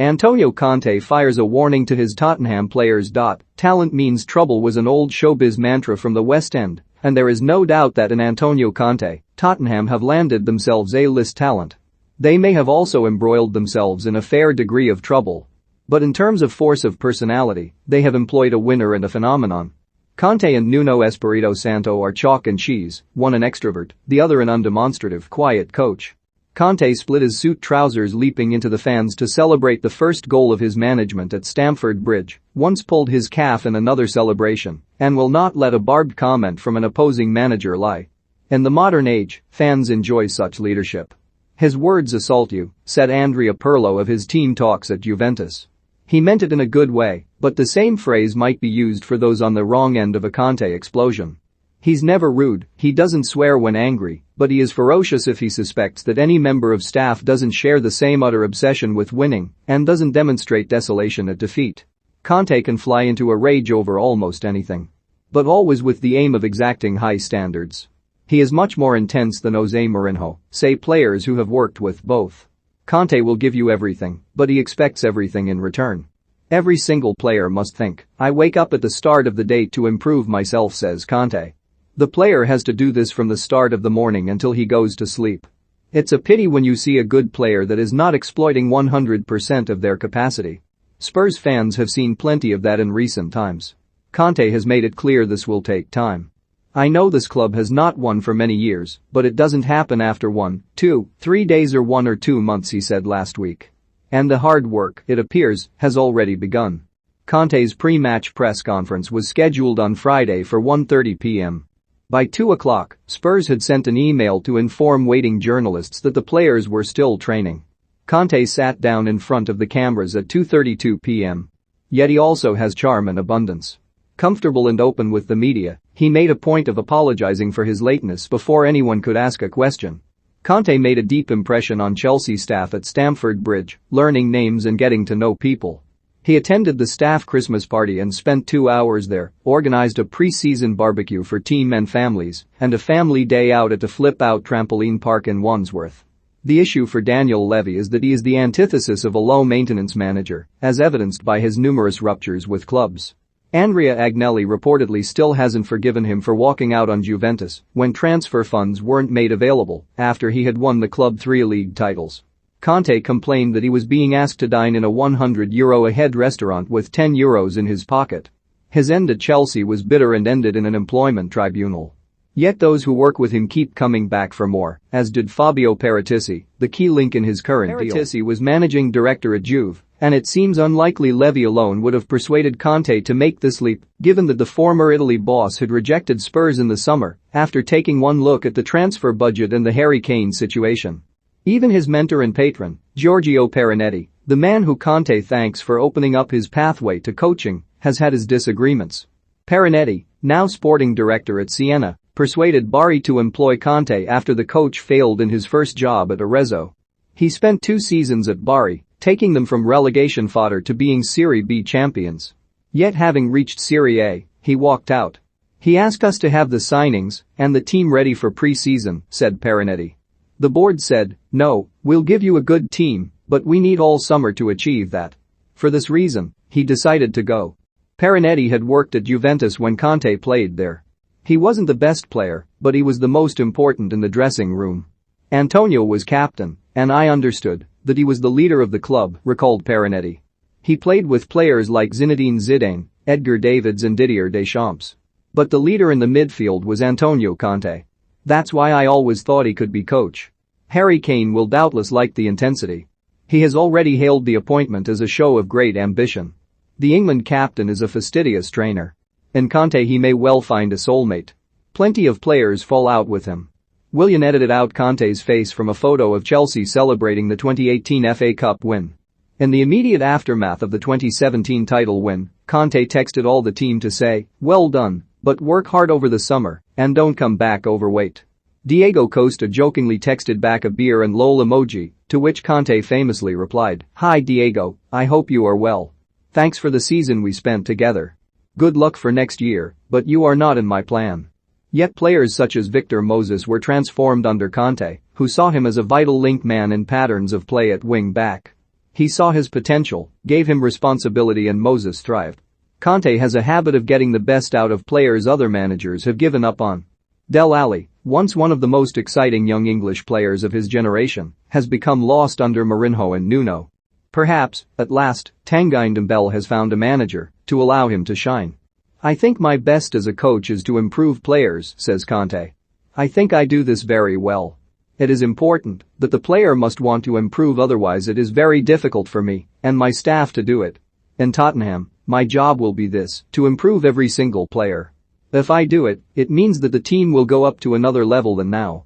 Antonio Conte fires a warning to his Tottenham players. Talent means trouble was an old showbiz mantra from the West End, and there is no doubt that in Antonio Conte, Tottenham have landed themselves A-list talent. They may have also embroiled themselves in a fair degree of trouble. But in terms of force of personality, they have employed a winner and a phenomenon. Conte and Nuno Espirito Santo are chalk and cheese, one an extrovert, the other an undemonstrative, quiet coach. Conte split his suit trousers leaping into the fans to celebrate the first goal of his management at Stamford Bridge, once pulled his calf in another celebration, and will not let a barbed comment from an opposing manager lie. In the modern age, fans enjoy such leadership. His words assault you, said Andrea Pirlo of his team talks at Juventus. He meant it in a good way, but the same phrase might be used for those on the wrong end of a Conte explosion. He's never rude, he doesn't swear when angry, but he is ferocious if he suspects that any member of staff doesn't share the same utter obsession with winning and doesn't demonstrate desolation at defeat. Conte can fly into a rage over almost anything. But always with the aim of exacting high standards. He is much more intense than Jose Mourinho, say players who have worked with both. Conte will give you everything, but he expects everything in return. Every single player must think, I wake up at the start of the day to improve myself, says Conte. The player has to do this from the start of the morning until he goes to sleep. It's a pity when you see a good player that is not exploiting 100% of their capacity. Spurs fans have seen plenty of that in recent times. Conte has made it clear this will take time. I know this club has not won for many years, but it doesn't happen after 1, 2, 3 days or 1 or 2 months, he said last week. And the hard work, it appears, has already begun. Conte's pre-match press conference was scheduled on Friday for 1:30 p.m. By 2 o'clock, Spurs had sent an email to inform waiting journalists that the players were still training. Conte sat down in front of the cameras at 2:32 p.m. Yet he also has charm in abundance. Comfortable and open with the media, he made a point of apologizing for his lateness before anyone could ask a question. Conte made a deep impression on Chelsea staff at Stamford Bridge, learning names and getting to know people. He attended the staff Christmas party and spent 2 hours there, organized a pre-season barbecue for team and families, and a family day out at a flip-out trampoline park in Wandsworth. The issue for Daniel Levy is that he is the antithesis of a low-maintenance manager, as evidenced by his numerous ruptures with clubs. Andrea Agnelli reportedly still hasn't forgiven him for walking out on Juventus when transfer funds weren't made available after he had won the club 3 league titles. Conte complained that he was being asked to dine in a €100 a head restaurant with €10 in his pocket. His end at Chelsea was bitter and ended in an employment tribunal. Yet those who work with him keep coming back for more, as did Fabio Paratici, the key link in his current deal. Paratici was managing director at Juve, and it seems unlikely Levy alone would have persuaded Conte to make this leap, given that the former Italy boss had rejected Spurs in the summer after taking one look at the transfer budget and the Harry Kane situation. Even his mentor and patron, Giorgio Perinetti, the man who Conte thanks for opening up his pathway to coaching, has had his disagreements. Perinetti, now sporting director at Siena, persuaded Bari to employ Conte after the coach failed in his first job at Arezzo. He spent 2 seasons at Bari, taking them from relegation fodder to being Serie B champions. Yet having reached Serie A, he walked out. He asked us to have the signings and the team ready for pre-season, said Perinetti. The board said, no, we'll give you a good team, but we need all summer to achieve that. For this reason, he decided to go. Perinetti had worked at Juventus when Conte played there. He wasn't the best player, but he was the most important in the dressing room. Antonio was captain, and I understood that he was the leader of the club, recalled Perinetti. He played with players like Zinedine Zidane, Edgar Davids and Didier Deschamps. But the leader in the midfield was Antonio Conte. That's why I always thought he could be coach. Harry Kane will doubtless like the intensity. He has already hailed the appointment as a show of great ambition. The England captain is a fastidious trainer. In Conte he may well find a soulmate. Plenty of players fall out with him. Willian edited out Conte's face from a photo of Chelsea celebrating the 2018 FA Cup win. In the immediate aftermath of the 2017 title win, Conte texted all the team to say, well done, but work hard over the summer and don't come back overweight. Diego Costa jokingly texted back a beer and lol emoji, to which Conte famously replied, hi Diego, I hope you are well. Thanks for the season we spent together. Good luck for next year, but you are not in my plan. Yet players such as Victor Moses were transformed under Conte, who saw him as a vital link man in patterns of play at wing back. He saw his potential, gave him responsibility and Moses thrived. Conte has a habit of getting the best out of players other managers have given up on. Dele Alli, once one of the most exciting young English players of his generation, has become lost under Mourinho and Nuno. Perhaps, at last, Tanguy Ndombele has found a manager to allow him to shine. "I think my best as a coach is to improve players," says Conte. "I think I do this very well. It is important that the player must want to improve, otherwise it is very difficult for me and my staff to do it. In Tottenham, my job will be this, to improve every single player. If I do it, it means that the team will go up to another level than now."